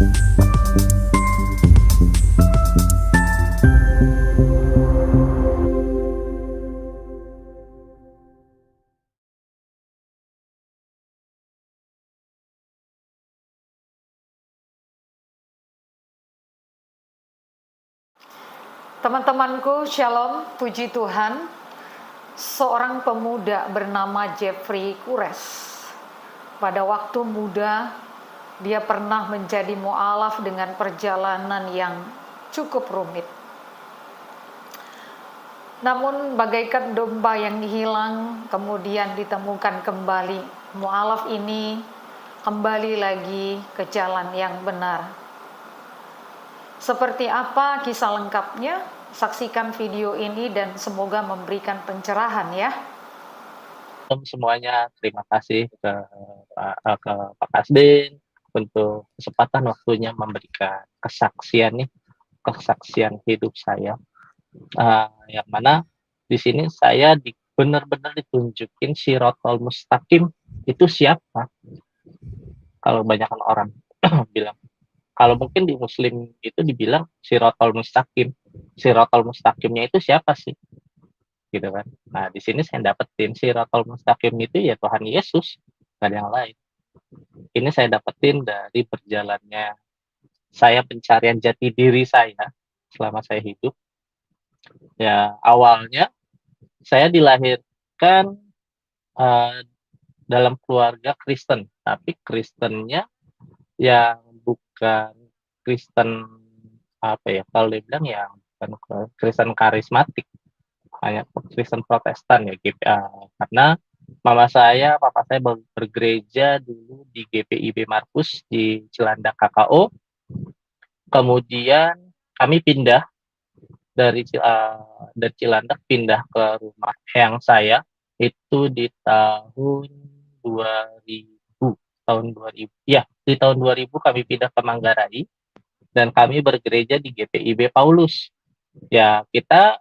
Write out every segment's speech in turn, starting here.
Teman-temanku, Shalom, puji Tuhan. Seorang pemuda bernama Jeffrey Kures. Pada waktu muda, dia pernah menjadi mu'alaf dengan perjalanan yang cukup rumit. Namun bagaikan domba yang hilang, kemudian ditemukan kembali. Mu'alaf ini kembali lagi ke jalan yang benar. Seperti apa kisah lengkapnya? Saksikan video ini dan semoga memberikan pencerahan ya. Semuanya, terima kasih ke Pak Kasdin untuk kesempatan waktunya memberikan kesaksian hidup saya. Yang mana di sini saya benar-benar ditunjukin Shirathul Mustaqim itu siapa? Kalau banyakkan orang bilang, kalau mungkin di Muslim itu dibilang Shirathul Mustaqim. Shirathul Mustaqimnya itu siapa sih? Gitu kan. Nah, di sini saya dapetin Shirathul Mustaqim itu ya Tuhan Yesus, gak ada yang lain. Ini saya dapetin dari berjalannya saya pencarian jati diri saya selama saya hidup. Ya, awalnya saya dilahirkan dalam keluarga Kristen, tapi Kristennya yang bukan Kristen kalau dia bilang yang bukan Kristen karismatik, hanya Kristen Protestan ya, karena papa saya bergereja dulu di GPIB Markus di Cilandak KKO, kemudian kami pindah dari Cilandak pindah ke rumah eyang saya itu di tahun 2000 di tahun 2000 kami pindah ke Manggarai dan kami bergereja di GPIB Paulus. Ya, kita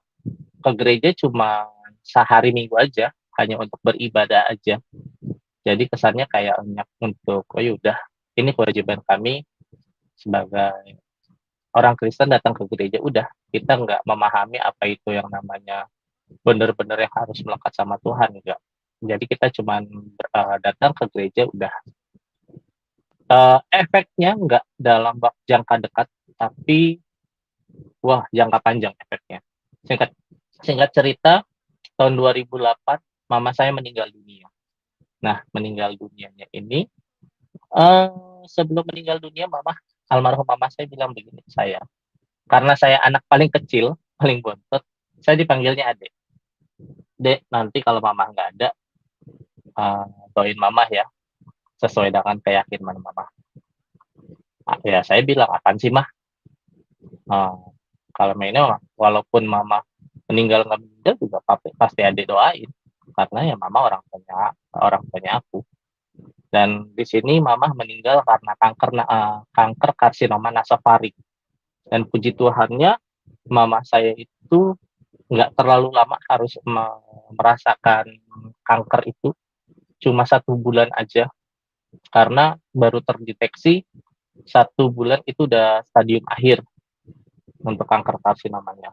ke gereja cuma sehari minggu aja, hanya untuk beribadah aja. Jadi kesannya kayak untuk udah ini kewajiban kami sebagai orang Kristen datang ke gereja, udah kita nggak memahami apa itu yang namanya benar-benar yang harus melekat sama Tuhan, enggak. Jadi kita cuma datang ke gereja udah. Efeknya nggak dalam jangka dekat, tapi wah jangka panjang efeknya. Singkat cerita, tahun 2008 mama saya meninggal dunia. Nah, meninggal dunianya ini sebelum meninggal dunia almarhum mama saya bilang begini, karena saya anak paling kecil, paling bontot, saya dipanggilnya Adek. Dek, nanti kalau mama nggak ada, doain mama ya, sesuai dengan keyakinan mama. Ya saya bilang, apaan sih mah? Kalau mainnya walaupun mama meninggal nggak meninggal juga pasti Adek doain, karena ya mama orang tuanya aku. Dan di sini mama meninggal karena kanker karsinoma nasofaring. Dan puji Tuhannya mama saya itu nggak terlalu lama harus merasakan kanker itu, cuma 1 bulan aja, karena baru terdeteksi 1 bulan itu udah stadium akhir untuk kanker karsinomanya.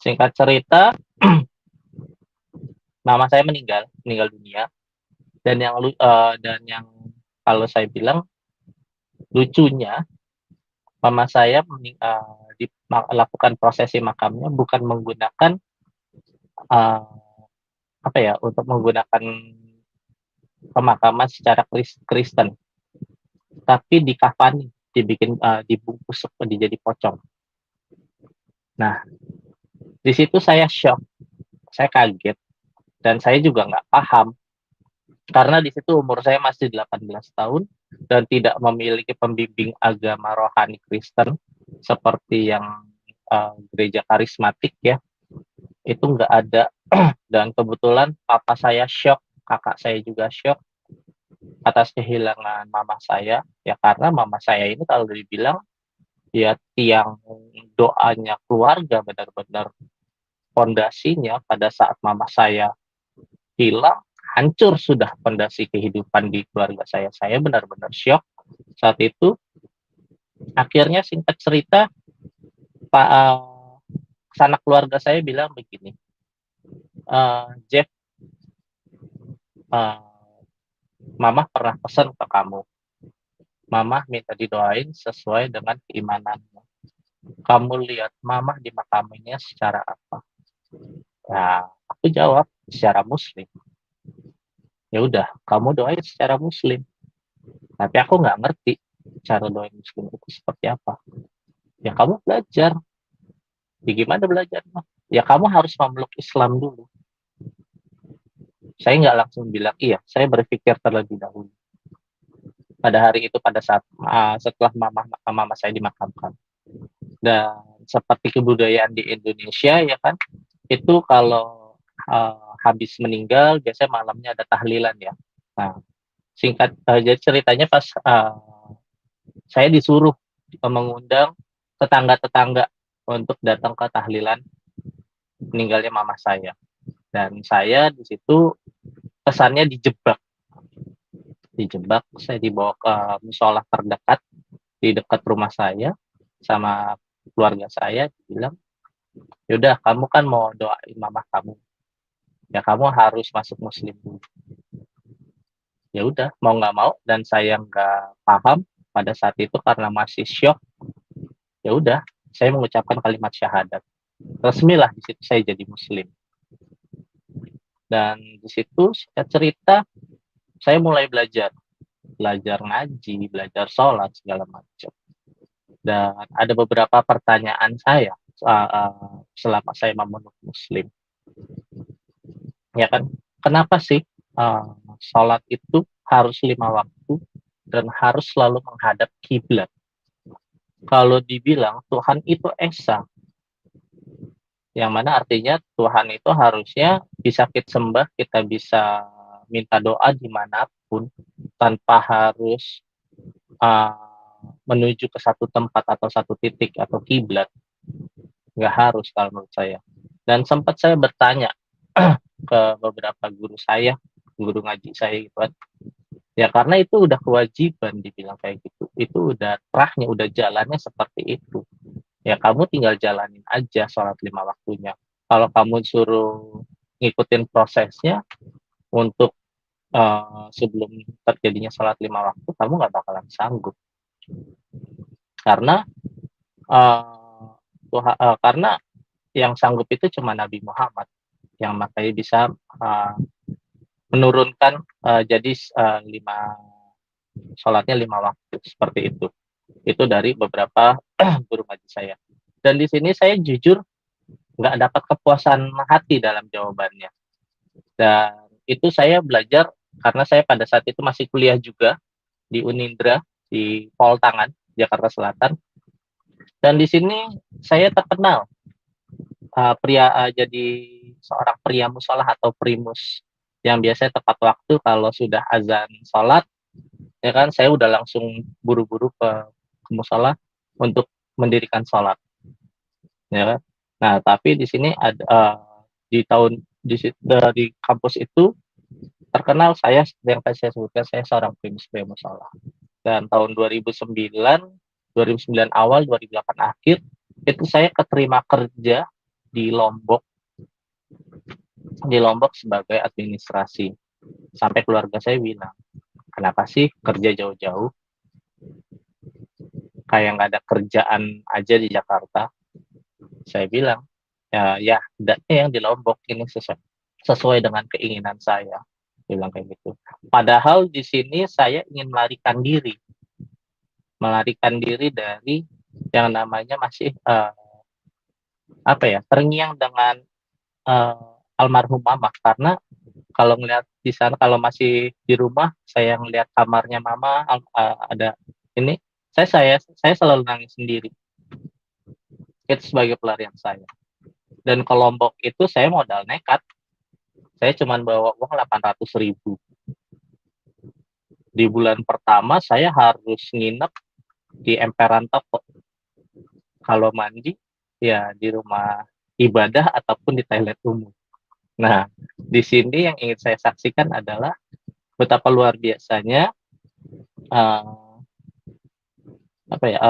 Singkat cerita, mama saya meninggal dunia, dan yang kalau saya bilang lucunya, mama saya lakukan prosesi makamnya bukan menggunakan untuk menggunakan pemakaman secara Kristen, tapi dikafani, dibungkus jadi pocong. Nah, di situ saya shock, saya kaget, dan saya juga nggak paham, karena di situ umur saya masih 18 tahun dan tidak memiliki pembimbing agama rohani Kristen seperti yang gereja karismatik ya, itu nggak ada. Dan kebetulan papa saya shock, kakak saya juga shock atas kehilangan mama saya, ya karena mama saya ini kalau dibilang ya tiang doanya keluarga, benar-benar fondasinya. Pada saat mama saya hilang, hancur sudah fondasi kehidupan di keluarga saya. Saya benar-benar shock saat itu. Akhirnya singkat cerita, Pak sanak keluarga saya bilang begini, Jeff, uh, Mama pernah pesan ke kamu, Mama minta didoain sesuai dengan keimananmu. Kamu lihat Mama dimakaminya secara apa? Ya, aku jawab secara Muslim. Ya udah, kamu doain secara Muslim. Tapi aku nggak ngerti cara doain Muslim itu seperti apa. Ya kamu belajar. Ya gimana belajarnya? Ya kamu harus memeluk Islam dulu. Saya nggak langsung bilang iya. Saya berpikir terlebih dahulu. Pada hari itu, pada saat setelah mama saya dimakamkan. Dan seperti kebudayaan di Indonesia ya kan, itu kalau habis meninggal biasanya malamnya ada tahlilan ya. Nah, jadi ceritanya pas saya disuruh mengundang tetangga-tetangga untuk datang ke tahlilan meninggalnya mama saya, dan saya di situ kesannya dijebak. Saya dibawa ke musola terdekat di dekat rumah saya sama keluarga saya, bilang yaudah kamu kan mau doain mama kamu, ya kamu harus masuk Muslim dulu. Ya udah, mau nggak mau, dan saya nggak paham pada saat itu karena masih syok. Ya udah, saya mengucapkan kalimat syahadat. Resmilah di situ saya jadi Muslim. Dan di situ saya cerita, saya mulai belajar ngaji, belajar sholat segala macam. Dan ada beberapa pertanyaan saya selama saya memeluk Muslim. Ya kan, kenapa sih sholat itu harus 5 waktu dan harus selalu menghadap kiblat? Kalau dibilang Tuhan itu esa, yang mana artinya Tuhan itu harusnya bisa kita sembah, kita bisa minta doa dimanapun tanpa harus menuju ke satu tempat atau satu titik atau kiblat. Nggak harus kalau menurut saya. Dan sempat saya bertanya ke beberapa guru saya, guru ngaji saya gitu kan. Ya karena itu udah kewajiban dibilang kayak gitu. Itu udah terahnya, udah jalannya seperti itu. Ya kamu tinggal jalanin aja sholat 5 waktunya. Kalau kamu suruh ngikutin prosesnya untuk sebelum terjadinya sholat 5 waktu, kamu nggak bakalan sanggup. Karena karena yang sanggup itu cuma Nabi Muhammad, yang makanya bisa menurunkan jadi sholatnya 5 waktu seperti itu. Itu dari beberapa guru ngaji saya. Dan di sini saya jujur nggak dapat kepuasan hati dalam jawabannya. Dan itu saya belajar karena saya pada saat itu masih kuliah juga di Unindra di Pol Tangan, Jakarta Selatan. Dan di sini saya terkenal jadi seorang pria musola atau primus yang biasanya tepat waktu kalau sudah azan sholat, ya kan, saya udah langsung buru-buru ke musola untuk mendirikan sholat, ya kan. Nah tapi di sini ada di tahun di kampus itu terkenal saya, yang tadi saya sebutkan, saya seorang primus pria musola. Dan tahun 2009 awal, 2008 akhir itu saya keterima kerja di Lombok sebagai administrasi. Sampai keluarga saya bilang, kenapa sih kerja jauh-jauh, kayak nggak ada kerjaan aja di Jakarta? Saya bilang, ya yang di Lombok ini sesuai dengan keinginan saya, bilang kayak gitu. Padahal di sini saya ingin melarikan diri dari yang namanya masih terngiang dengan almarhum mama. Karena kalau ngeliat di sana, kalau masih di rumah saya ngeliat kamarnya mama ada ini, saya selalu nangis sendiri. Itu sebagai pelarian saya. Dan ke Lombok itu saya modal nekat, saya cuma bawa uang 800.000. Di bulan pertama saya harus nginep di emperan toko, kalau mandi ya di rumah ibadah ataupun di toilet umum. Nah, di sini yang ingin saya saksikan adalah betapa luar biasanya apa ya,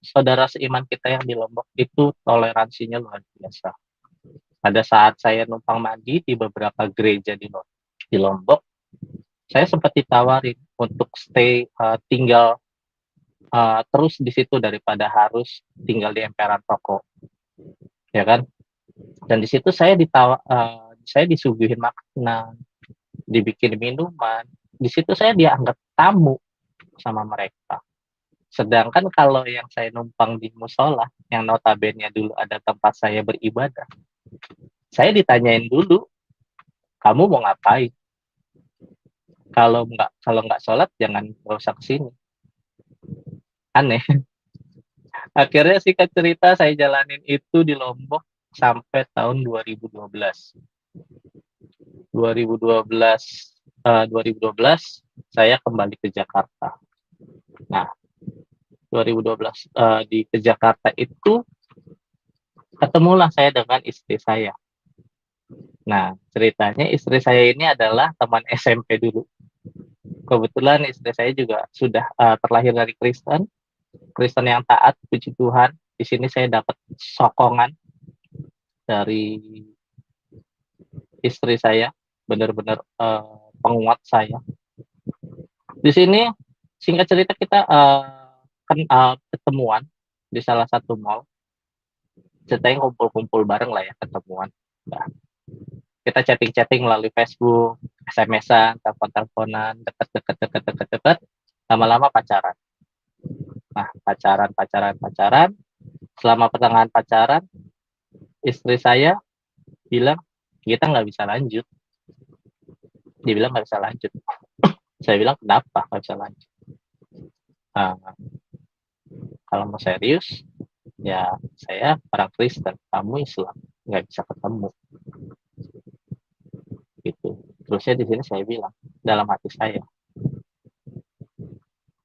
saudara seiman kita yang di Lombok itu toleransinya luar biasa. Pada saat saya numpang mandi di beberapa gereja di Lombok, saya sempat ditawarin untuk tinggal terus di situ daripada harus tinggal di emperan toko, ya kan? Dan di situ saya disuguhin makanan, dibikin minuman. Di situ saya dianggap tamu sama mereka. Sedangkan kalau yang saya numpang di musola, yang notabene dulu ada tempat saya beribadah, saya ditanyain dulu, kamu mau ngapain? Kalau nggak sholat, nggak usah kesini. Aneh. Akhirnya singkat cerita saya jalanin itu di Lombok sampai tahun 2012. 2012 saya kembali ke Jakarta. Nah, 2012 ke Jakarta itu ketemulah saya dengan istri saya. Nah, ceritanya istri saya ini adalah teman SMP dulu. Kebetulan istri saya juga sudah terlahir dari Kristen yang taat, puji Tuhan. Di sini saya dapat sokongan dari istri saya, benar-benar penguat saya. Di sini singkat cerita kita ketemuan di salah satu mall. Ceritanya kumpul-kumpul bareng lah ya, ketemuan. Nah, kita chatting-chatting melalui Facebook, SMS-an, telepon-teleponan, deket, lama-lama pacaran. Nah, pacaran. Selama pertengahan pacaran, istri saya bilang, kita nggak bisa lanjut. Dia bilang nggak bisa lanjut. Saya bilang, kenapa nggak bisa lanjut? Kalau mau serius, ya saya orang Kristen, kamu Islam, nggak bisa ketemu. Gitu. Terusnya di sini saya bilang, dalam hati saya,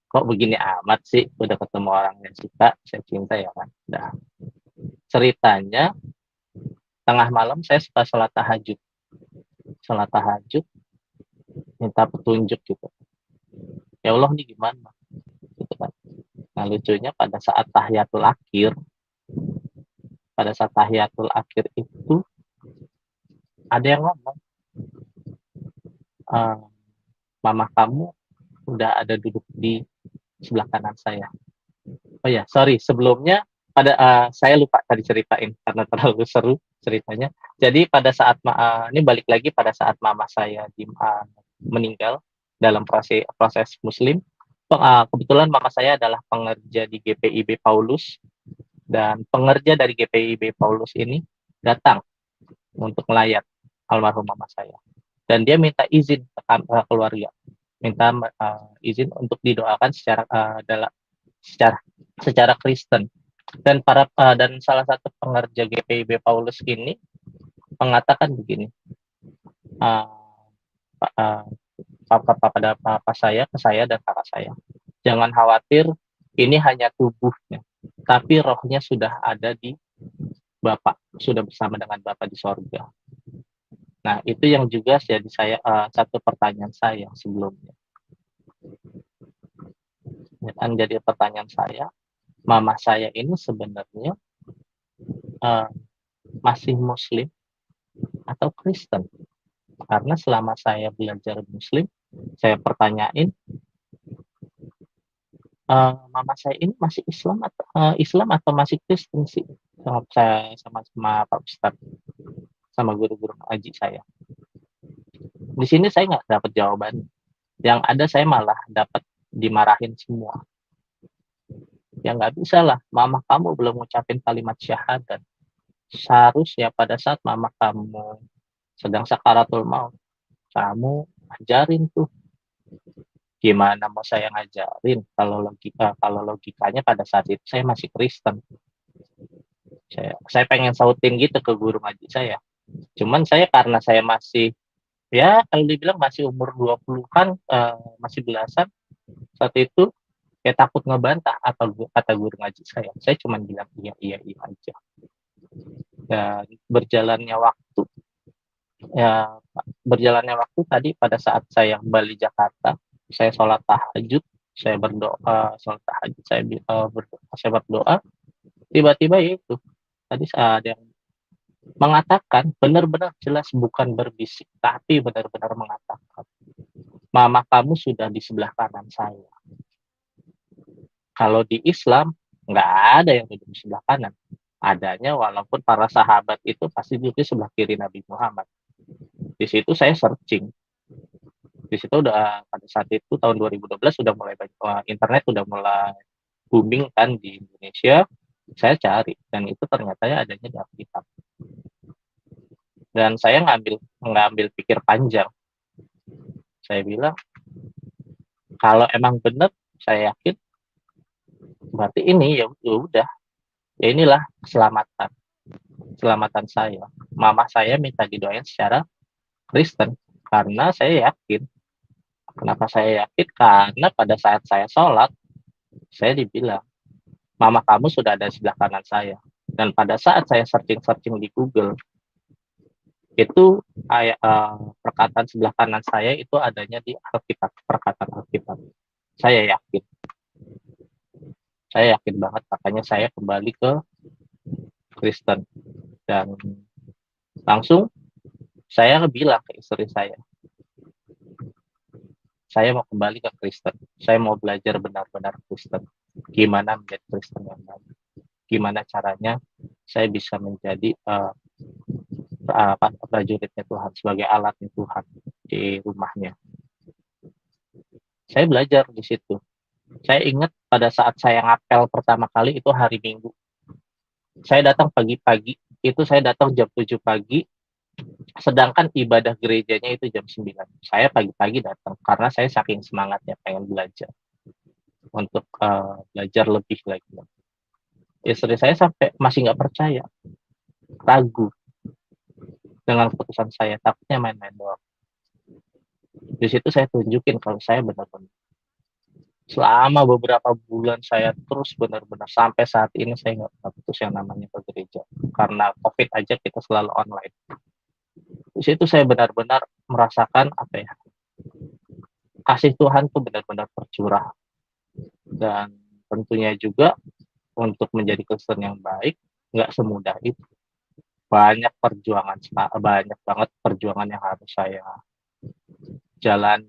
kok begini amat sih, udah ketemu orang yang suka, saya cinta ya kan. Nah, ceritanya, tengah malam saya suka sholat tahajud, minta petunjuk gitu. Ya Allah, ini gimana? Gitu kan. Nah, lucunya pada saat tahiyatul akhir itu ada yang ngomong, mama kamu udah ada duduk di sebelah kanan saya. Oh ya, sorry, sebelumnya saya lupa tadi ceritain karena terlalu seru ceritanya. Jadi pada saat ini balik lagi pada saat mama saya meninggal dalam proses Muslim. Kebetulan mama saya adalah pengerja di GPIB Paulus, dan pengerja dari GPIB Paulus ini datang untuk melayat almarhum mama saya. Dan dia minta izin ke keluarga, minta izin untuk didoakan secara Kristen. Dan salah satu pengerja GPIB Paulus ini mengatakan begini, pada papa saya, ke saya dan kakak saya, jangan khawatir, ini hanya tubuhnya, tapi rohnya sudah ada di Bapak, sudah bersama dengan Bapak di sorga. Nah, itu yang juga jadi satu pertanyaan saya sebelumnya. Dan jadi pertanyaan saya, mama saya ini sebenarnya masih Muslim atau Kristen? Karena selama saya belajar Muslim, saya pertanyain, mama saya ini masih Islam atau masih Kristen sih? Sama Pak Ustadz, sama guru-guru ngaji saya. Di sini saya nggak dapat jawaban. Yang ada saya malah dapat dimarahin semua. Ya nggak bisa lah, mama kamu belum ngucapin kalimat syahadat. Seharusnya pada saat mama kamu sedang sakaratul maut, kamu ajarin tuh. Gimana mau saya ngajarin kalau logikanya pada saat itu saya masih Kristen. Saya pengen sautin gitu ke guru ngaji saya. Cuman karena saya masih, ya kalau dibilang masih umur 20-an, masih belasan, saat itu kayak takut ngebantah atau kata guru ngaji saya. Saya cuma bilang iya aja. Dan berjalannya waktu tadi pada saat saya kembali Jakarta, saya sholat tahajud, saya berdoa, sholat tahajud, saya berdoa, tiba-tiba ya itu, tadi ada yang mengatakan, benar-benar jelas bukan berbisik, tapi benar-benar mengatakan, "Mama kamu sudah di sebelah kanan saya." Kalau di Islam, nggak ada yang duduk di sebelah kanan. Adanya walaupun para sahabat itu pasti duduk di sebelah kiri Nabi Muhammad. Di situ saya searching. Di situ udah pada saat itu tahun 2012 sudah mulai internet sudah mulai booming kan di Indonesia. Saya cari dan itu ternyata ya adanya di Alkitab. Dan saya ngambil pikir panjang. Saya bilang kalau emang benar, saya yakin berarti ini ya udah, ya inilah keselamatan saya. Mama saya minta didoain secara Kristen karena saya yakin. Kenapa saya yakin? Karena pada saat saya sholat, saya dibilang, "Mama kamu sudah ada di sebelah kanan saya." Dan pada saat saya searching di Google, itu perkataan sebelah kanan saya itu adanya di Alkitab, perkataan Alkitab. Saya yakin banget, makanya saya kembali ke Kristen. Dan langsung saya bilang ke istri saya mau kembali ke Kristen. Saya mau belajar benar-benar Kristen. Gimana menjadi Kristen yang baik. Gimana caranya saya bisa menjadi prajuritnya Tuhan, sebagai alatnya Tuhan di rumahnya. Saya belajar di situ. Saya ingat pada saat saya ngapel pertama kali itu hari Minggu. Saya datang pagi-pagi, itu saya datang jam 7 pagi, sedangkan ibadah gerejanya itu jam 9. Saya pagi-pagi datang, karena saya saking semangatnya pengen belajar. Untuk belajar lebih lagi. Istri saya sampai masih nggak percaya, ragu dengan keputusan saya, takutnya main-main doang. Di situ saya tunjukin kalau saya benar-benar. Selama beberapa bulan saya terus benar-benar sampai saat ini saya nggak pernah putus yang namanya ke gereja. Karena COVID aja kita selalu online. Di situ saya benar-benar merasakan kasih Tuhan tuh benar-benar tercurah. Dan tentunya juga untuk menjadi Kristen yang baik nggak semudah itu. Banyak banget perjuangan yang harus saya jalan.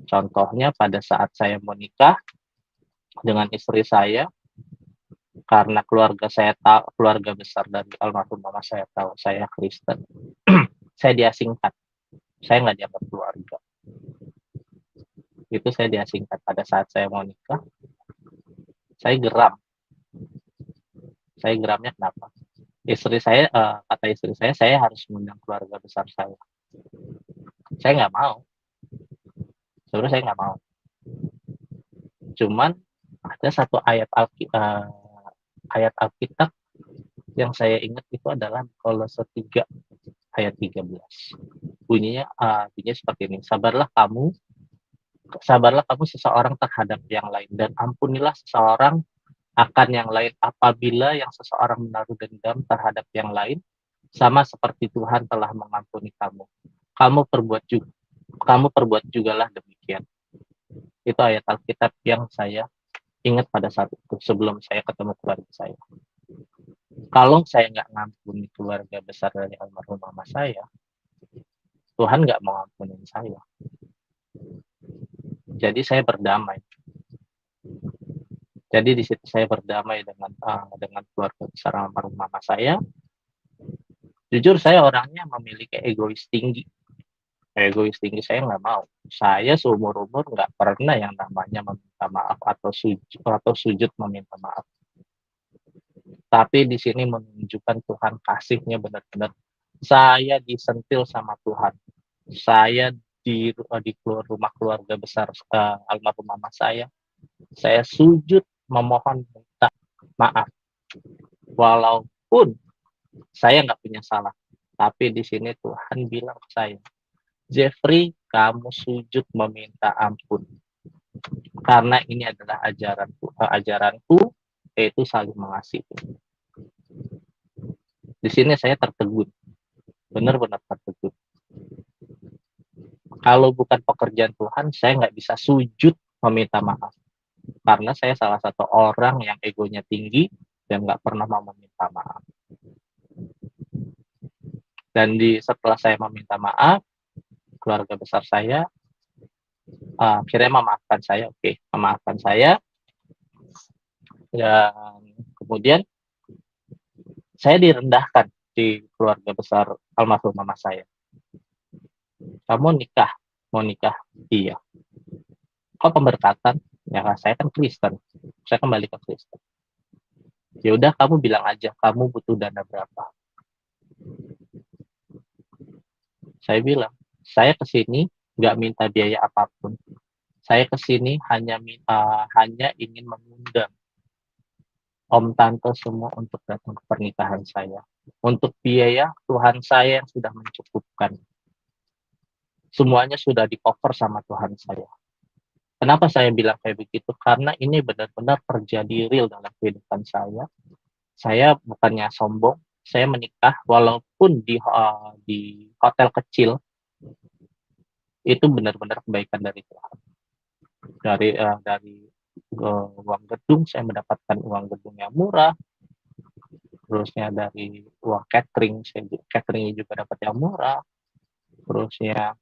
Contohnya pada saat saya mau nikah dengan istri saya, karena keluarga besar dari almarhum mama saya tahu saya Kristen, saya diasingkan. Saya nggak dianggap keluarga. Itu saya diasingkan pada saat saya mau nikah. Saya geram. Saya geramnya kenapa? Kata istri saya harus mengundang keluarga besar saya. Saya nggak mau. Sebenarnya saya nggak mau. Cuman ada satu ayat Alkitab yang saya ingat itu adalah Kolose 3 ayat 13. Bunyinya seperti ini. Sabarlah kamu seseorang terhadap yang lain, dan ampunilah seseorang akan yang lain apabila yang seseorang menaruh dendam terhadap yang lain, sama seperti Tuhan telah mengampuni kamu. Kamu perbuat jugalah demikian. Itu ayat Alkitab yang saya ingat pada saat itu sebelum saya ketemu keluarga saya. Kalau saya nggak ngampuni keluarga besar dari almarhum mama saya, Tuhan nggak mau ngampunin saya. Jadi saya berdamai. Jadi di situ saya berdamai dengan keluarga besar almarhum mama saya. Jujur saya orangnya memiliki egois tinggi. Saya nggak mau. Saya seumur-umur nggak pernah yang namanya meminta maaf atau sujud meminta maaf. Tapi di sini menunjukkan Tuhan kasihnya benar-benar. Saya disentil sama Tuhan. Saya di rumah keluarga besar almarhum mama saya sujud memohon minta maaf. Walaupun saya nggak punya salah. Tapi di sini Tuhan bilang ke saya, "Jeffrey, kamu sujud meminta ampun. Karena ini adalah ajaranku, yaitu saling mengasihi." Di sini saya tertegun. Benar-benar tertegun. Kalau bukan pekerjaan Tuhan, saya nggak bisa sujud meminta maaf. karena saya salah satu orang yang egonya tinggi dan nggak pernah mau meminta maaf. Dan setelah saya meminta maaf, keluarga besar saya akhirnya memaafkan saya. Oke, memaafkan saya. Dan kemudian saya direndahkan di keluarga besar almarhum mama saya. Kamu nikah? Mau nikah? Iya. Kok pemberkatan? Ya saya kan Kristen. Saya kembali ke Kristen. Ya udah, kamu bilang aja kamu butuh dana berapa. Saya bilang, saya kesini nggak minta biaya apapun. Saya kesini hanya ingin mengundang om tante semua untuk datang ke pernikahan saya. Untuk biaya, Tuhan saya yang sudah mencukupkan. Semuanya sudah di-cover sama Tuhan saya. Kenapa saya bilang kayak begitu? Karena ini benar-benar terjadi real dalam kehidupan saya. Saya bukannya sombong, saya menikah walaupun di hotel kecil, itu benar-benar kebaikan dari Tuhan. Dari uang gedung, saya mendapatkan uang gedung yang murah. Terusnya dari uang catering, cateringnya juga dapat yang murah. Terusnya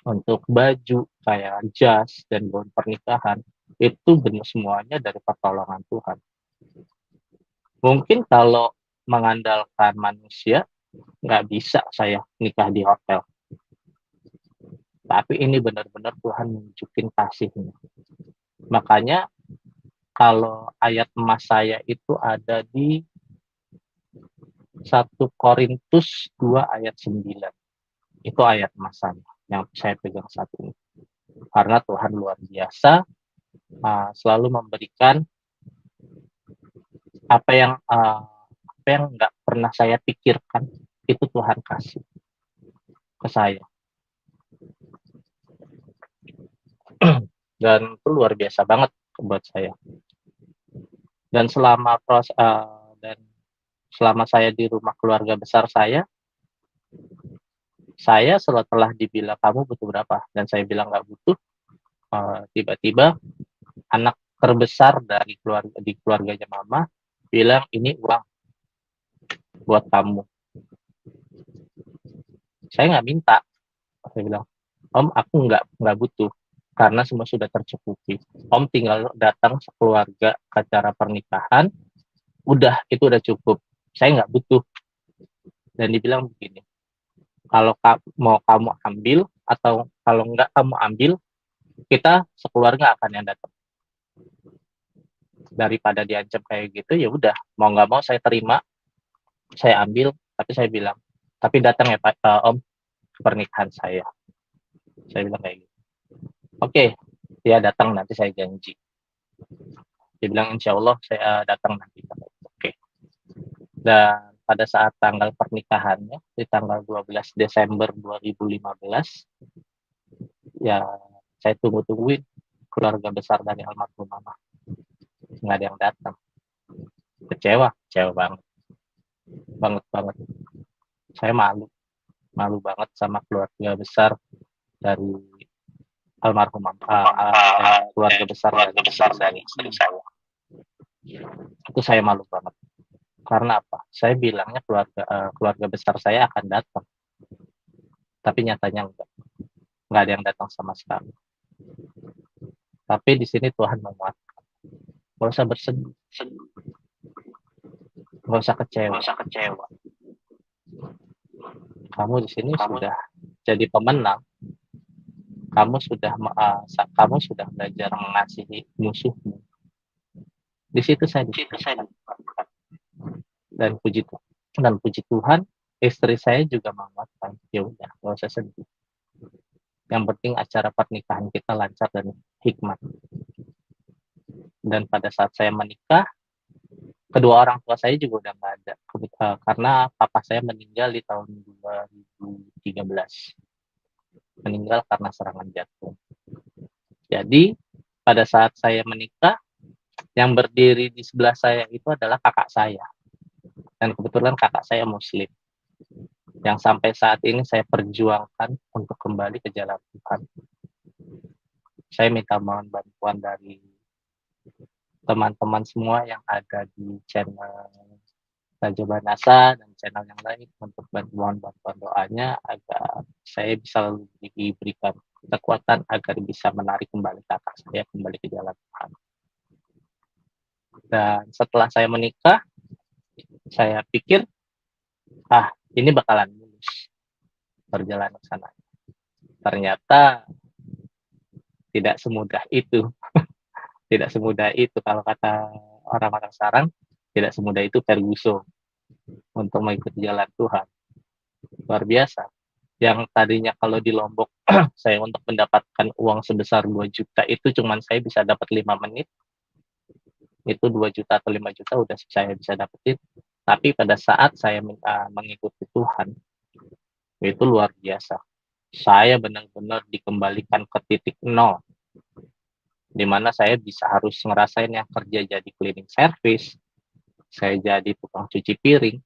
untuk baju kayak jas dan gaun pernikahan, itu benar semuanya dari pertolongan Tuhan. Mungkin kalau mengandalkan manusia, nggak bisa saya nikah di hotel. Tapi ini benar-benar Tuhan nunjukin kasihnya. Makanya kalau ayat emas saya itu ada di 1 Korintus 2 ayat 9. Itu ayat emas saya yang saya pegang saat ini. Karena Tuhan luar biasa, selalu memberikan apa yang nggak pernah saya pikirkan, itu Tuhan kasih ke saya. Dan itu luar biasa banget buat saya. Dan selama saya di rumah keluarga besar saya setelah dibilang kamu butuh berapa, dan saya bilang nggak butuh, tiba-tiba anak terbesar di keluarganya mama bilang, ini uang buat kamu. Saya nggak minta, saya bilang, om aku nggak butuh karena semua sudah tercukupi. Om tinggal datang sekeluarga ke acara pernikahan, itu udah cukup. Saya nggak butuh. Dan dibilang begini, kalau mau kamu ambil atau kalau nggak kamu ambil, kita sekeluarga akan yang datang. Daripada diancam kayak gitu, ya udah, mau nggak mau saya terima, saya ambil. Tapi saya bilang, tapi datang ya Pak, om, ke pernikahan saya. Saya bilang kayak gitu. Oke, dia datang, nanti saya janji. Dia bilang insya Allah saya datang nanti. Oke. Dan pada saat tanggal pernikahannya di tanggal 12 Desember 2015, ya saya tungguin keluarga besar dari almarhum mama, nggak ada yang datang. Kecewa banget. Saya malu banget sama keluarga besar dari almarhum mama, keluarga besar dari istri saya. Itu saya malu banget. Karena apa? Saya bilangnya keluarga besar saya akan datang, tapi nyatanya nggak ada yang datang sama sekali. Tapi di sini Tuhan menguatkan. Nggak usah bersedih, nggak usah kecewa. Kamu di sini sudah jadi pemenang. Kamu sudah belajar mengasihi musuhmu. Di situ saya dan puji Tuhan, istri saya juga menguatkan. Ya udah, nggak usah sedih. Yang penting acara pernikahan kita lancar dan hikmat. Dan pada saat saya menikah, kedua orang tua saya juga udah nggak ada, karena papa saya meninggal di tahun 2013. Meninggal karena serangan jantung. Jadi pada saat saya menikah, yang berdiri di sebelah saya itu adalah kakak saya. Dan kebetulan kakak saya Muslim. Yang sampai saat ini saya perjuangkan untuk kembali ke jalan Tuhan. Saya minta mohon bantuan dari teman-teman semua yang ada di channel Raja Banasa dan channel yang lain untuk mohon bantuan doanya agar saya bisa diberikan kekuatan agar bisa menarik kembali kakak saya kembali ke jalan Tuhan. Dan setelah saya menikah, saya pikir, ini bakalan mulus perjalanan ke sana. Ternyata tidak semudah itu. Tidak semudah itu kalau kata orang-orang sekarang, tidak semudah itu Ferguson untuk mengikuti jalan Tuhan. Luar biasa. Yang tadinya kalau di Lombok saya untuk mendapatkan uang sebesar 2 juta itu cuman saya bisa dapat 5 menit. Itu 2 juta atau 5 juta udah saya bisa dapetin. Tapi pada saat saya mengikuti Tuhan, itu luar biasa. Saya benar-benar dikembalikan ke titik nol, di mana saya bisa harus ngerasain yang kerja jadi cleaning service, saya jadi tukang cuci piring,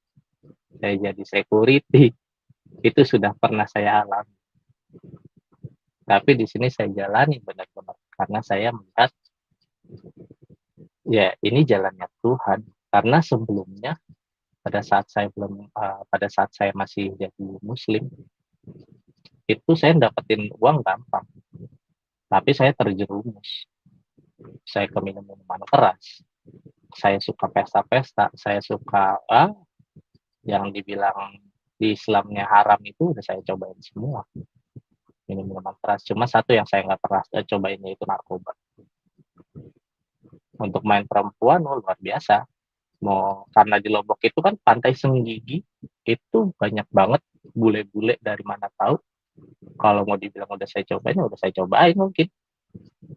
saya jadi security, itu sudah pernah saya alami. Tapi di sini saya jalani benar-benar karena saya melihat ya ini jalannya Tuhan. Karena sebelumnya pada saat saya masih jadi Muslim, itu saya dapetin uang gampang, tapi saya terjerumus. Saya ke minuman keras, saya suka pesta-pesta, saya suka yang dibilang di Islamnya haram itu udah saya cobain semua, minuman keras. Cuma satu yang saya nggak pernah cobain yaitu narkoba. Untuk main perempuan luar biasa. Karena di Lombok itu kan pantai Senggigi, itu banyak banget bule-bule dari mana tahu. Kalau mau dibilang udah saya cobain mungkin.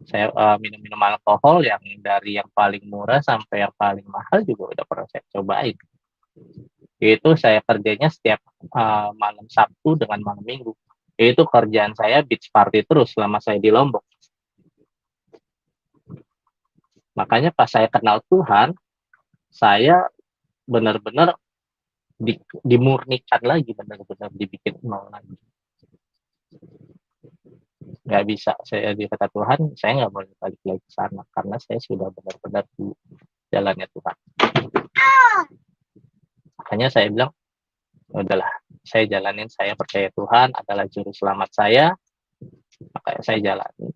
Saya minum-minum alkohol yang dari yang paling murah sampai yang paling mahal juga udah pernah saya cobain. Itu saya kerjanya setiap malam Sabtu dengan malam Minggu. Itu kerjaan saya beach party terus selama saya di Lombok. Makanya pas saya kenal Tuhan, saya benar-benar dimurnikan lagi, benar-benar dibikin nol lagi. Nggak bisa, saya di kata Tuhan, saya nggak boleh balik lagi ke sana, karena saya sudah benar-benar di jalannya Tuhan. Makanya saya bilang, udahlah, saya jalanin, saya percaya Tuhan adalah juru selamat saya, makanya saya jalani.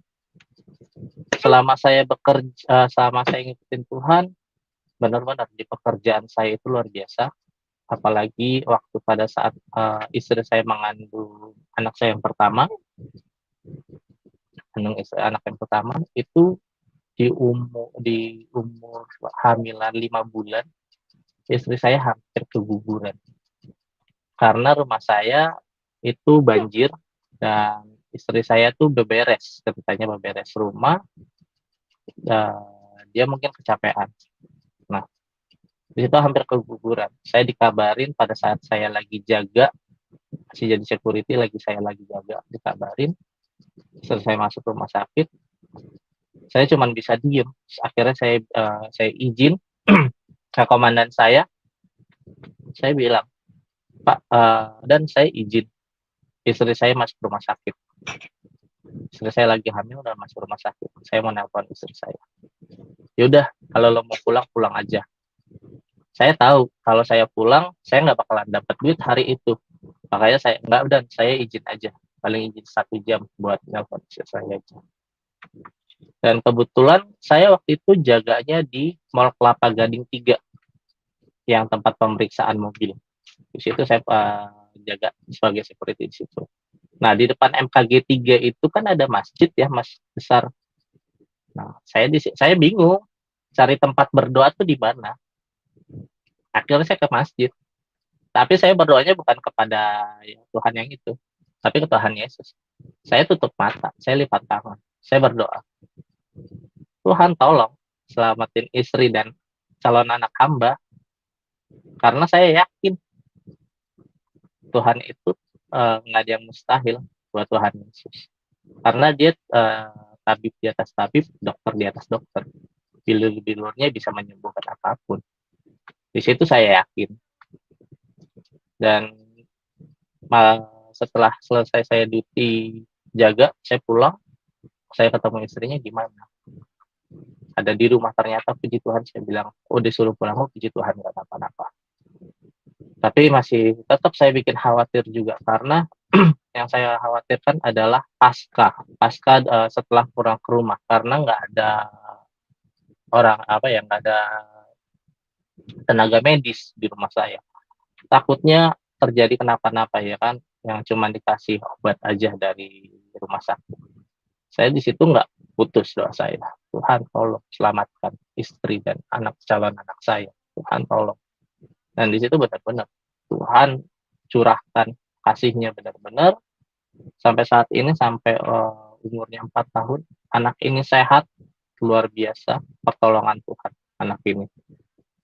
Selama saya bekerja, selama saya ngikutin Tuhan, benar-benar di pekerjaan saya itu luar biasa. Apalagi waktu pada saat istri saya mengandung anak saya yang pertama, anak yang pertama itu di umur hamilan 5 bulan, istri saya hampir keguguran. Karena rumah saya itu banjir dan istri saya tuh ceritanya beberes rumah, dia mungkin kecapean. Nah, di situ hampir keguguran. Saya dikabarin pada saat saya lagi jaga, masih jadi security, saya lagi jaga, dikabarin. Setelah saya masuk rumah sakit, saya cuma bisa diem. Akhirnya saya izin ke komandan saya bilang, Pak, dan saya izin istri saya masuk rumah sakit. Istri saya lagi hamil dan masuk rumah sakit. Saya mau nelpon istri saya. Yaudah, kalau lo mau pulang, pulang aja. Saya tahu kalau saya pulang, saya nggak bakalan dapat duit hari itu. Makanya saya izin aja. Paling izin 1 jam buat nelpon istri saya aja. Dan kebetulan saya waktu itu jaganya di Mall Kelapa Gading 3, yang tempat pemeriksaan mobil. Di situ saya jaga sebagai security di situ. Nah, di depan MKG 3 itu kan ada masjid ya, masjid besar. Nah, saya bingung cari tempat berdoa tuh di mana. Akhirnya saya ke masjid. Tapi saya berdoanya bukan kepada Tuhan yang itu, tapi ke Tuhan Yesus. Saya tutup mata, saya lipat tangan, saya berdoa. Tuhan tolong selamatin istri dan calon anak hamba. Karena saya yakin Tuhan itu nggak ada yang mustahil buat Tuhan Yesus. Karena dia tabib di atas tabib, dokter di atas dokter. Bilur-bilurnya bisa menyembuhkan apapun. Di situ saya yakin. Dan setelah selesai saya duty jaga, saya pulang, saya ketemu istrinya, gimana? ada di rumah, ternyata puji Tuhan saya bilang, oh disuruh pulang, oh puji Tuhan nggak apa-apa. Tapi masih tetap saya bikin khawatir juga karena yang saya khawatirkan adalah pasca setelah pulang ke rumah karena nggak ada nggak ada tenaga medis di rumah saya. Takutnya terjadi kenapa-napa ya kan, yang cuma dikasih obat aja dari rumah sakit. Saya di situ nggak putus doa saya. Tuhan tolong selamatkan istri dan calon anak saya. Tuhan tolong. Dan di situ benar-benar Tuhan curahkan kasihnya benar-benar sampai saat ini, sampai umurnya 4 tahun, anak ini sehat, luar biasa pertolongan Tuhan anak ini.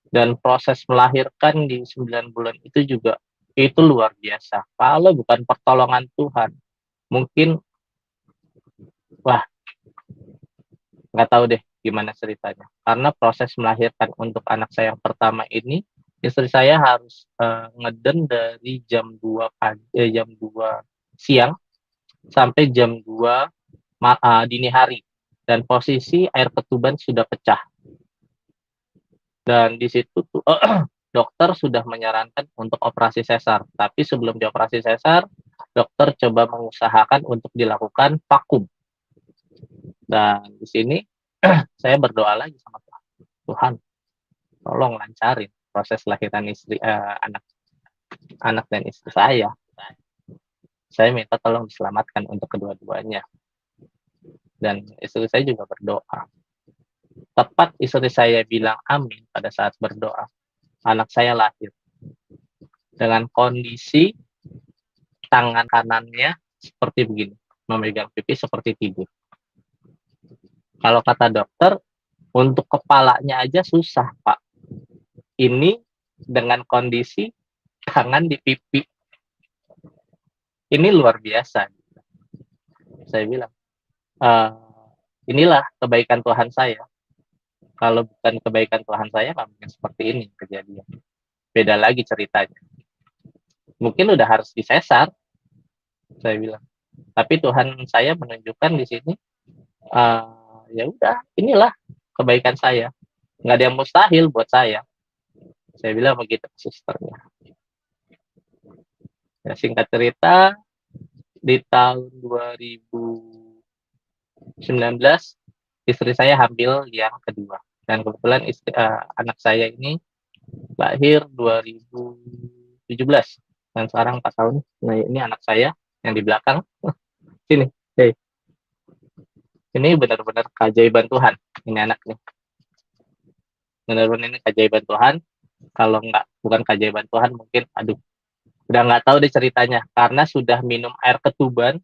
Dan proses melahirkan di 9 bulan itu juga itu luar biasa. Kalau bukan pertolongan Tuhan, mungkin nggak tahu deh gimana ceritanya. Karena proses melahirkan untuk anak saya yang pertama ini, istri saya harus ngeden dari jam 2 siang sampai jam 2 dini hari. Dan posisi air ketuban sudah pecah. Dan di situ tuh dokter sudah menyarankan untuk operasi sesar. Tapi sebelum dioperasi sesar, dokter coba mengusahakan untuk dilakukan vakum. Dan di sini saya berdoa lagi sama Tuhan. Tuhan, tolong lancarin proses lahiran anak dan istri saya. Saya minta tolong diselamatkan untuk kedua-duanya. Dan istri saya juga berdoa. Tepat istri saya bilang amin pada saat berdoa, anak saya lahir dengan kondisi tangan kanannya seperti begini, memegang pipi seperti tidur. Kalau kata dokter, untuk kepalanya aja susah, Pak. Ini dengan kondisi tangan di pipi. Ini luar biasa. Saya bilang, inilah kebaikan Tuhan saya. Kalau bukan kebaikan Tuhan saya, nggak mungkin seperti ini kejadian. Beda lagi ceritanya. Mungkin udah harus disesar, saya bilang. Tapi Tuhan saya menunjukkan di sini, ya udah, inilah kebaikan saya. Nggak ada yang mustahil buat saya. Saya bilang begitu ke susternya. Ya, singkat cerita, di tahun 2019, istri saya hamil yang kedua. Dan kebetulan anak saya ini lahir 2017. Dan sekarang 4 tahun. Nah, ini anak saya yang di belakang. Sini. Hey. Ini benar-benar keajaiban Tuhan. Ini anaknya. Benar-benar ini keajaiban Tuhan. Kalau bukan keajaiban Tuhan, mungkin udah nggak tahu deh ceritanya. Karena sudah minum air ketuban.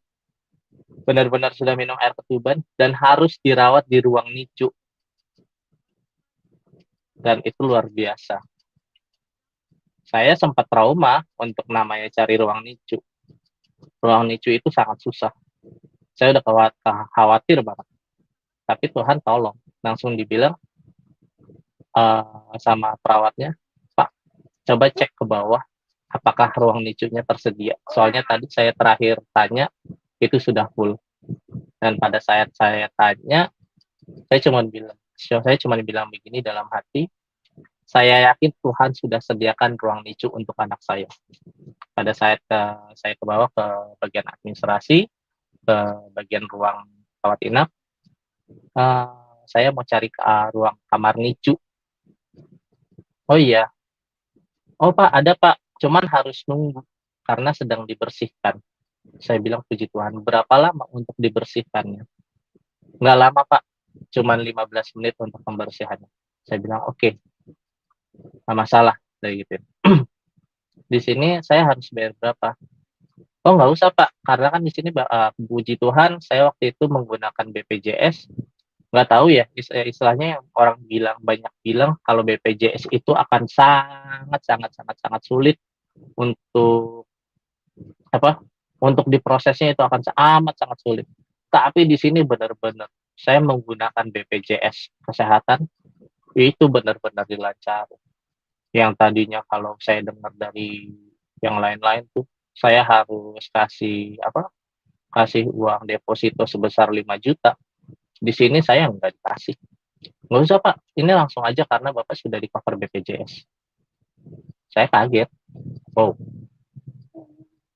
Benar-benar sudah minum air ketuban. Dan harus dirawat di ruang NICU. Dan itu luar biasa. Saya sempat trauma untuk namanya cari ruang NICU. Ruang NICU itu sangat susah. Saya udah khawatir banget. Tapi Tuhan tolong. Langsung dibilang sama perawatnya, Pak, coba cek ke bawah. Apakah ruang NICU-nya tersedia? Soalnya tadi saya terakhir tanya, itu sudah full. Dan pada saat saya tanya, saya cuma bilang begini dalam hati, saya yakin Tuhan sudah sediakan ruang NICU untuk anak saya. Pada saat saya ke bawah ke bagian administrasi, ke bagian ruang rawat inap, saya mau cari ruang kamar NICU. Oh iya, oh Pak, ada Pak, cuman harus nunggu karena sedang dibersihkan. Saya bilang puji Tuhan, berapa lama untuk dibersihkannya? Nggak lama Pak, cuman 15 menit untuk pembersihannya. Saya bilang oke. Nggak masalah, dari gitu. Di sini saya harus bayar berapa? Oh nggak usah Pak, karena kan di sini puji Tuhan saya waktu itu menggunakan BPJS. Nggak tahu ya istilahnya, yang orang banyak bilang kalau BPJS itu akan sangat sulit untuk untuk diprosesnya, itu akan amat sangat sulit. Tapi di sini benar-benar saya menggunakan BPJS kesehatan itu benar-benar dilancarin. Yang tadinya kalau saya dengar dari yang lain-lain tuh saya harus kasih uang deposito sebesar 5 juta. Di sini saya nggak dikasih. Nggak usah Pak, ini langsung aja karena Bapak sudah di cover BPJS. Saya kaget, wow,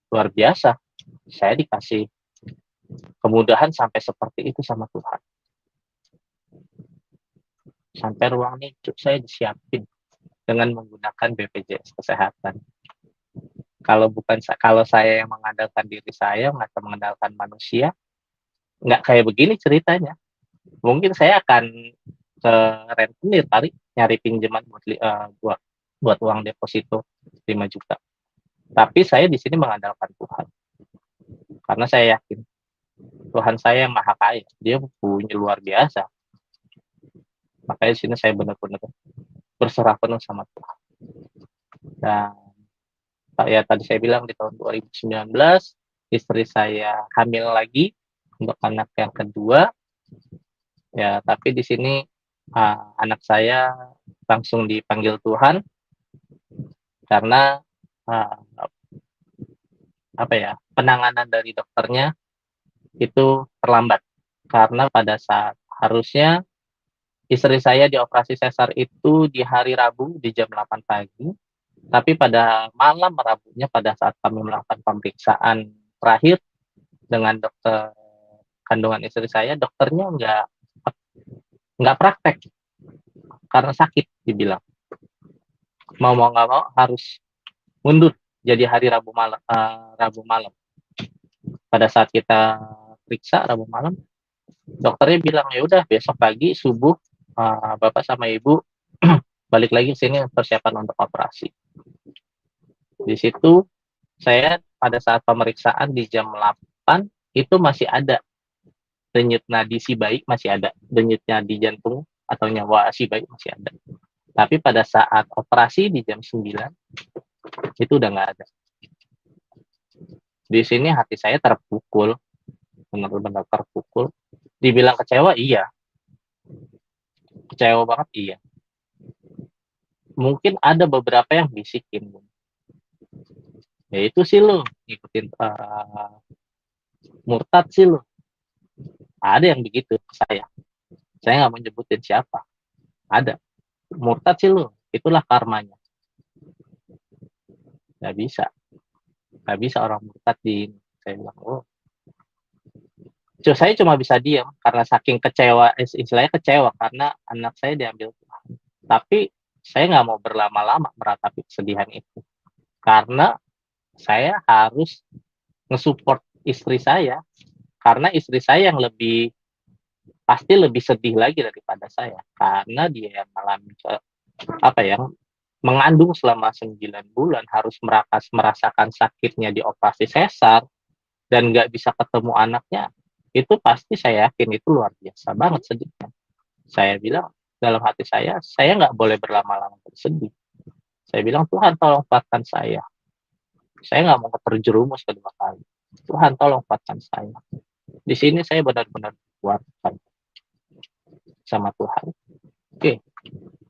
luar biasa. Saya dikasih kemudahan sampai seperti itu sama Tuhan. Sampai ruang nicu saya disiapin dengan menggunakan BPJS Kesehatan. Kalau saya yang mengandalkan diri saya atau mengandalkan manusia, nggak kayak begini ceritanya. Mungkin saya akan ke rentenir kali nyari pinjaman buat uang deposito 5 juta. Tapi saya di sini mengandalkan Tuhan. Karena saya yakin Tuhan saya yang maha kaya. Dia punya luar biasa. Makanya di sini saya benar-benar berserah penuh sama Tuhan. Dan ya tadi saya bilang di tahun 2019 istri saya hamil lagi untuk anak yang kedua. Ya, tapi di sini anak saya langsung dipanggil Tuhan karena penanganan dari dokternya itu terlambat karena pada saat harusnya istri saya dioperasi sesar itu di hari Rabu di jam 8 pagi, tapi pada malam Rabunya pada saat kami melakukan pemeriksaan terakhir dengan dokter kandungan istri saya, dokternya nggak praktek karena sakit dibilang. Mau nggak mau harus mundur jadi hari Rabu malam. Pada saat kita periksa Rabu malam, dokternya bilang ya udah besok pagi subuh bapak sama ibu balik lagi ke sini persiapan untuk operasi. Di situ saya pada saat pemeriksaan di jam 8 itu masih ada denyut nadi si bayi, masih ada denyut nadi jantung atau nyawa si bayi masih ada. Tapi pada saat operasi di jam 9 itu udah nggak ada. Di sini hati saya terpukul, benar-benar terpukul. Dibilang kecewa, iya. Kecewa banget, iya. Mungkin ada beberapa yang bisikin, ya itu sih lo ngikutin murtad sih lo. Ada yang begitu ke saya nggak mau nyebutin siapa. Ada murtad sih lo, itulah karmanya. Nggak bisa orang murtad saya bilang, oh saya cuma bisa diam karena saking kecewa, istilahnya kecewa karena anak saya diambil Tuhan. Tapi saya nggak mau berlama-lama meratapi kesedihan itu karena saya harus nge-support istri saya karena istri saya yang pasti lebih sedih lagi daripada saya karena dia yang mengalami mengandung selama 9 bulan harus merasakan sakitnya di operasi sesar dan nggak bisa ketemu anaknya, itu pasti saya yakin itu luar biasa banget sedihnya. Saya bilang dalam hati saya nggak boleh berlama-lama bersedih. Saya bilang Tuhan tolong kuatkan saya nggak mau terjerumus kedua kali. Tuhan tolong kuatkan saya. Di sini saya benar-benar kuatkan sama Tuhan. Oke,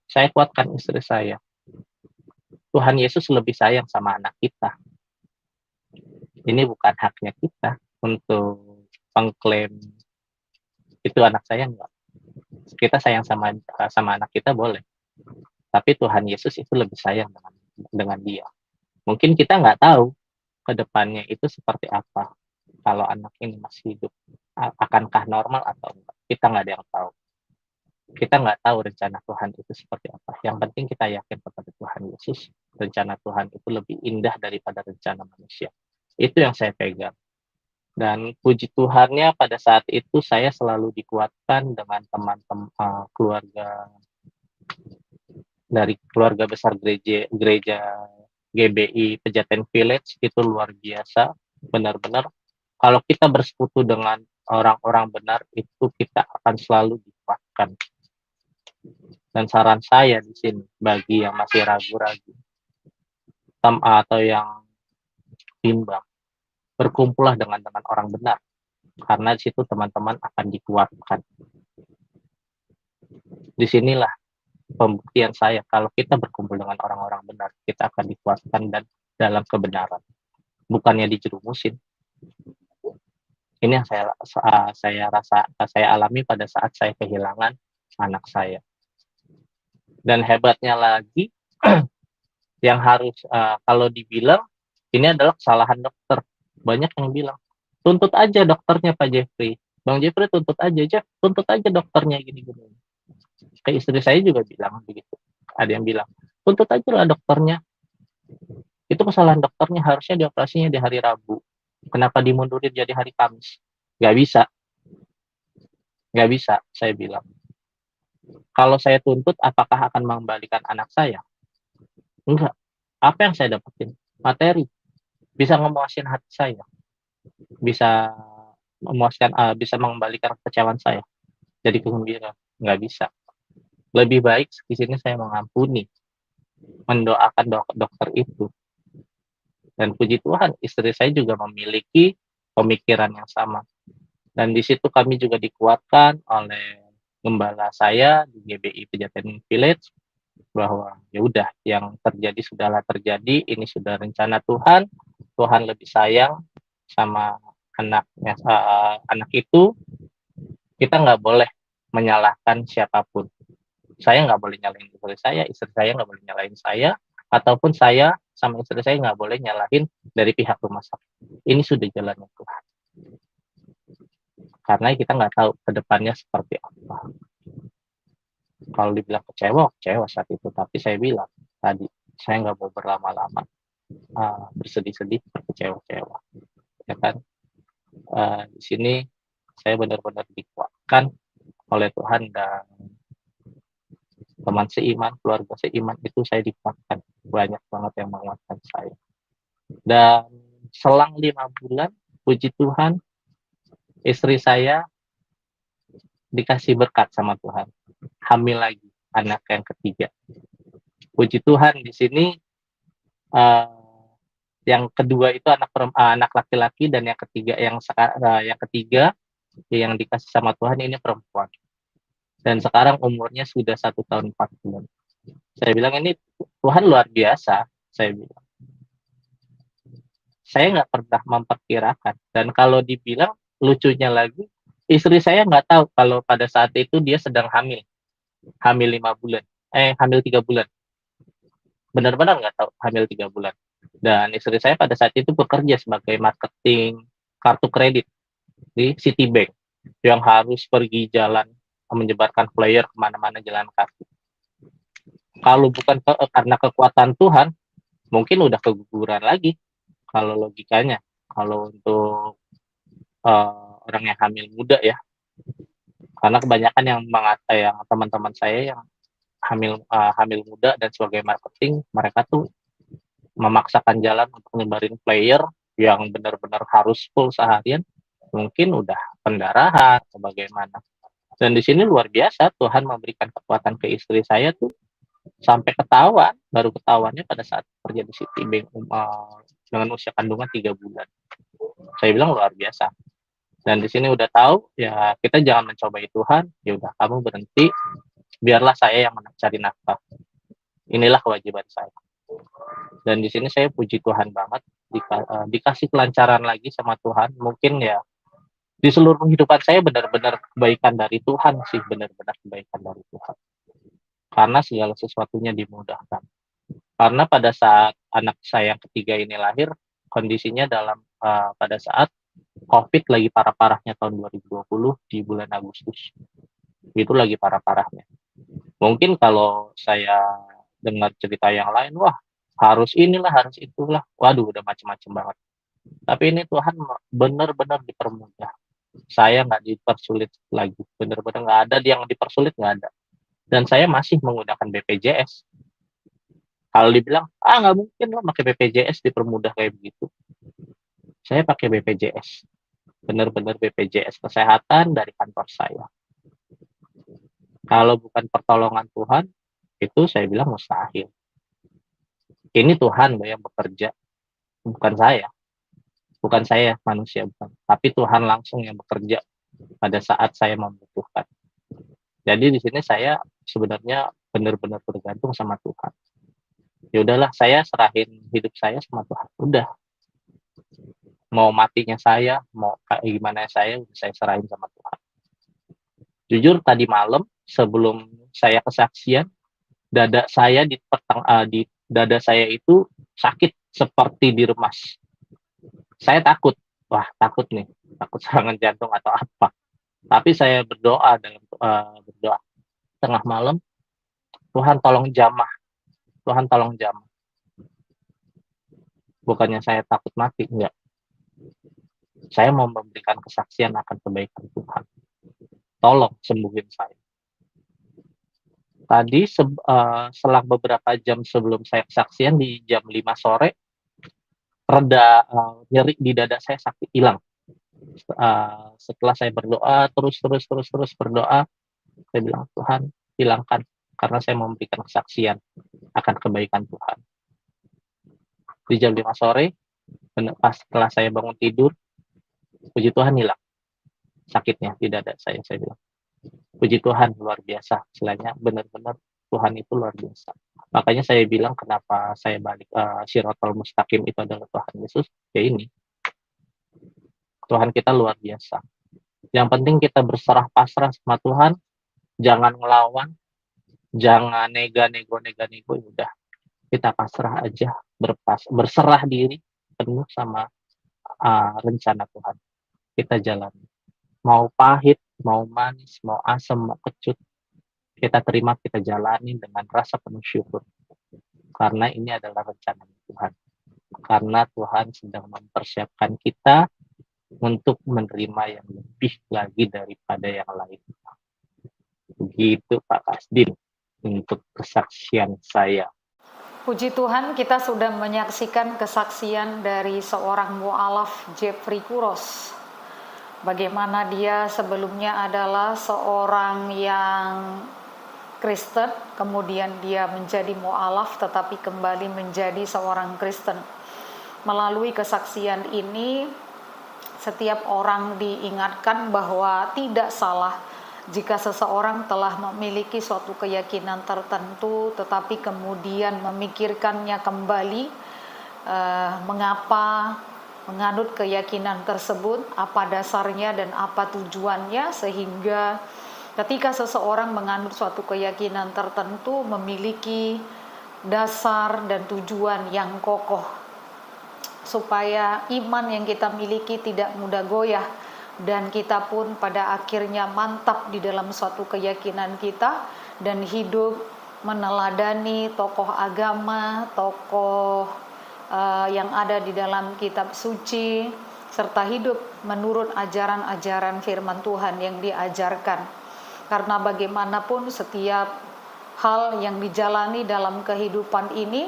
saya kuatkan istri saya. Tuhan Yesus lebih sayang sama anak kita. Ini bukan haknya kita untuk mengklaim itu anak saya enggak. Kita sayang sama anak kita boleh. Tapi Tuhan Yesus itu lebih sayang dengan dia. Mungkin kita nggak tahu ke depannya itu seperti apa. Kalau anak ini masih hidup, akankah normal atau enggak? Kita nggak ada yang tahu. Kita nggak tahu rencana Tuhan itu seperti apa. Yang penting kita yakin kepada Tuhan Yesus. Rencana Tuhan itu lebih indah daripada rencana manusia. Itu yang saya pegang. Dan puji Tuhannya pada saat itu saya selalu dikuatkan dengan teman-teman keluarga dari keluarga besar gereja GBI Pejaten Village. Itu luar biasa, benar-benar kalau kita bersekutu dengan orang-orang benar itu kita akan selalu dikuatkan. Dan saran saya di sini bagi yang masih ragu-ragu atau yang bimbang, berkumpullah dengan orang benar karena di situ teman-teman akan dikuatkan. Disinilah pembuktian saya kalau kita berkumpul dengan orang-orang benar kita akan dikuatkan dan dalam kebenaran, bukannya dijerumusin. Ini yang saya alami pada saat saya kehilangan anak saya. Dan hebatnya lagi, yang harus kalau dibilang ini adalah kesalahan dokter. Banyak yang bilang, tuntut aja dokternya Pak Jeffrey. Bang Jeffrey tuntut aja, Jeff, tuntut aja dokternya gini-gini. Kayak istri saya juga bilang begitu. Ada yang bilang, tuntut aja lah dokternya. Itu kesalahan dokternya, harusnya dioperasinya di hari Rabu. Kenapa dimundurin jadi hari Kamis? Nggak bisa. Nggak bisa, saya bilang. Kalau saya tuntut, apakah akan mengembalikan anak saya? Enggak. Apa yang saya dapetin? Materi. Bisa memuaskan hati saya. Bisa memuaskan, bisa mengembalikan kekecewaan saya. Jadi kegembiraan. Nggak bisa. Lebih baik di sini saya mengampuni, mendoakan dokter itu. Dan puji Tuhan, istri saya juga memiliki pemikiran yang sama. Dan di situ kami juga dikuatkan oleh gembala saya di GBI Pejaten Village, bahwa ya udah, yang terjadi sudahlah terjadi, ini sudah rencana Tuhan. Tuhan lebih sayang sama anaknya, anak itu. Kita nggak boleh menyalahkan siapapun. Saya nggak boleh nyalahin istri saya nggak boleh nyalahin saya, ataupun saya sama istri saya nggak boleh nyalahin dari pihak rumah sakit. Ini sudah jalannya Tuhan. Karena kita nggak tahu ke depannya seperti apa. Kalau dibilang kecewa saat itu. Tapi saya bilang tadi, saya nggak mau berlama-lama bersedih-sedih, berkecewa-kecewa. Ya kan? Di sini saya benar-benar dikuatkan oleh Tuhan, dan teman seiman, keluarga seiman itu saya dikuatkan. Banyak banget yang menguatkan saya. Dan selang 5 bulan, puji Tuhan, istri saya dikasih berkat sama Tuhan. Hamil lagi, anak yang ketiga. Puji Tuhan, di sini yang kedua itu anak laki-laki, dan yang ketiga yang dikasih sama Tuhan ini perempuan. Dan sekarang umurnya sudah 1 tahun 4 bulan. Saya bilang ini Tuhan luar biasa. Saya bilang, saya nggak pernah memperkirakan. Dan kalau dibilang lucunya lagi, istri saya nggak tahu kalau pada saat itu dia sedang hamil 5 bulan, hamil 3 bulan. Benar-benar nggak tahu, hamil 3 bulan. Dan istri saya pada saat itu bekerja sebagai marketing kartu kredit di Citibank, yang harus pergi jalan menyebarkan flyer kemana-mana jalan kaki. Kalau bukan karena kekuatan Tuhan, mungkin udah keguguran lagi kalau logikanya. Kalau untuk orang yang hamil muda ya, karena kebanyakan yang teman-teman saya yang hamil muda dan sebagai marketing, mereka tuh memaksakan jalan untuk nyebarin flyer yang benar-benar harus full seharian, mungkin udah pendarahan atau bagaimana. Dan di sini luar biasa, Tuhan memberikan kekuatan ke istri saya tuh sampai ketahuan, baru ketahuannya pada saat kerja di Citibank dengan usia kandungan 3 bulan. Saya bilang luar biasa. Dan di sini udah tahu, ya kita jangan mencobai Tuhan, ya udah kamu berhenti, biarlah saya yang mencari nafkah. Inilah kewajiban saya. Dan di sini saya puji Tuhan banget, dikasih kelancaran lagi sama Tuhan. Mungkin ya di seluruh kehidupan saya benar-benar kebaikan dari Tuhan sih, benar-benar kebaikan dari Tuhan. Karena segala sesuatunya dimudahkan. Karena pada saat anak saya yang ketiga ini lahir, kondisinya pada saat COVID lagi parah-parahnya tahun 2020 di bulan Agustus. Itu lagi parah-parahnya. Mungkin kalau saya dengar cerita yang lain, wah harus inilah, harus itulah. Waduh, udah macam-macam banget. Tapi ini Tuhan benar-benar dipermudah. Saya nggak dipersulit lagi. Benar-benar nggak ada yang dipersulit, nggak ada. Dan saya masih menggunakan BPJS. Kalau dibilang, nggak mungkin lah pakai BPJS dipermudah kayak begitu. Saya pakai BPJS. Benar-benar BPJS kesehatan dari kantor saya. Kalau bukan pertolongan Tuhan, itu saya bilang mustahil. Ini Tuhan yang bekerja, bukan saya. Bukan saya, manusia bukan. Tapi Tuhan langsung yang bekerja pada saat saya membutuhkan. Jadi di sini saya sebenarnya benar-benar bergantung sama Tuhan. Ya udahlah, saya serahin hidup saya sama Tuhan. Udah. Mau matinya saya, mau kayak gimana saya serahin sama Tuhan. Jujur tadi malam sebelum saya kesaksian, Dada saya di dada saya itu sakit seperti diremas. Saya takut, wah takut nih, takut serangan jantung atau apa. Tapi saya berdoa tengah malam, Tuhan tolong jamah, Tuhan tolong jamah. Bukannya saya takut mati, enggak. Saya mau memberikan kesaksian akan kebaikan Tuhan. Tolong sembuhin saya. Tadi selang beberapa jam sebelum saya kesaksian di jam 5 sore, reda nyeri di dada saya sakit hilang. Setelah saya berdoa terus berdoa, saya bilang Tuhan hilangkan karena saya mau memberikan kesaksian akan kebaikan Tuhan. Di jam 5 sore, pas setelah saya bangun tidur, puji Tuhan hilang sakitnya di dada saya bilang. Puji Tuhan luar biasa, istilahnya benar-benar Tuhan itu luar biasa. Makanya saya bilang kenapa saya balik Shirotol Mustaqim itu adalah Tuhan Yesus, ya ini. Tuhan kita luar biasa. Yang penting kita berserah pasrah sama Tuhan, jangan ngelawan, jangan nego, udah. Kita pasrah aja, berserah diri penuh sama rencana Tuhan. Kita jalani. Mau pahit, mau manis, mau asam, mau kecut, kita terima, kita jalani dengan rasa penuh syukur. Karena ini adalah rencana Tuhan. Karena Tuhan sedang mempersiapkan kita untuk menerima yang lebih lagi daripada yang lain. Begitu Pak Kasdin untuk kesaksian saya. Puji Tuhan, kita sudah menyaksikan kesaksian dari seorang mu'alaf Jeffrey Kuros. Bagaimana dia sebelumnya adalah seorang yang Kristen, kemudian dia menjadi mu'alaf tetapi kembali menjadi seorang Kristen. Melalui kesaksian ini, setiap orang diingatkan bahwa tidak salah jika seseorang telah memiliki suatu keyakinan tertentu tetapi kemudian memikirkannya kembali, mengapa menganut keyakinan tersebut, apa dasarnya dan apa tujuannya, sehingga ketika seseorang menganut suatu keyakinan tertentu memiliki dasar dan tujuan yang kokoh supaya iman yang kita miliki tidak mudah goyah dan kita pun pada akhirnya mantap di dalam suatu keyakinan kita dan hidup meneladani tokoh agama, tokoh yang ada di dalam kitab suci, serta hidup menurut ajaran-ajaran firman Tuhan yang diajarkan. Karena bagaimanapun setiap hal yang dijalani dalam kehidupan ini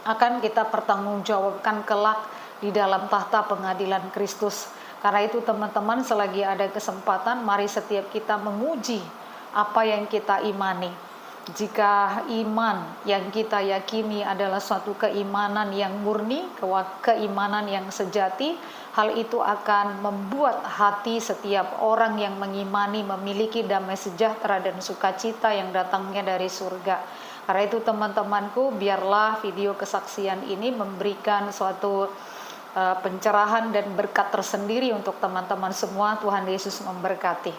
akan kita pertanggungjawabkan kelak di dalam tahta pengadilan Kristus. Karena itu teman-teman, selagi ada kesempatan, mari setiap kita menguji apa yang kita imani. Jika iman yang kita yakini adalah suatu keimanan yang murni, keimanan yang sejati, hal itu akan membuat hati setiap orang yang mengimani memiliki damai sejahtera dan sukacita yang datangnya dari surga. Karena itu teman-temanku, biarlah video kesaksian ini memberikan suatu pencerahan dan berkat tersendiri untuk teman-teman semua. Tuhan Yesus memberkati.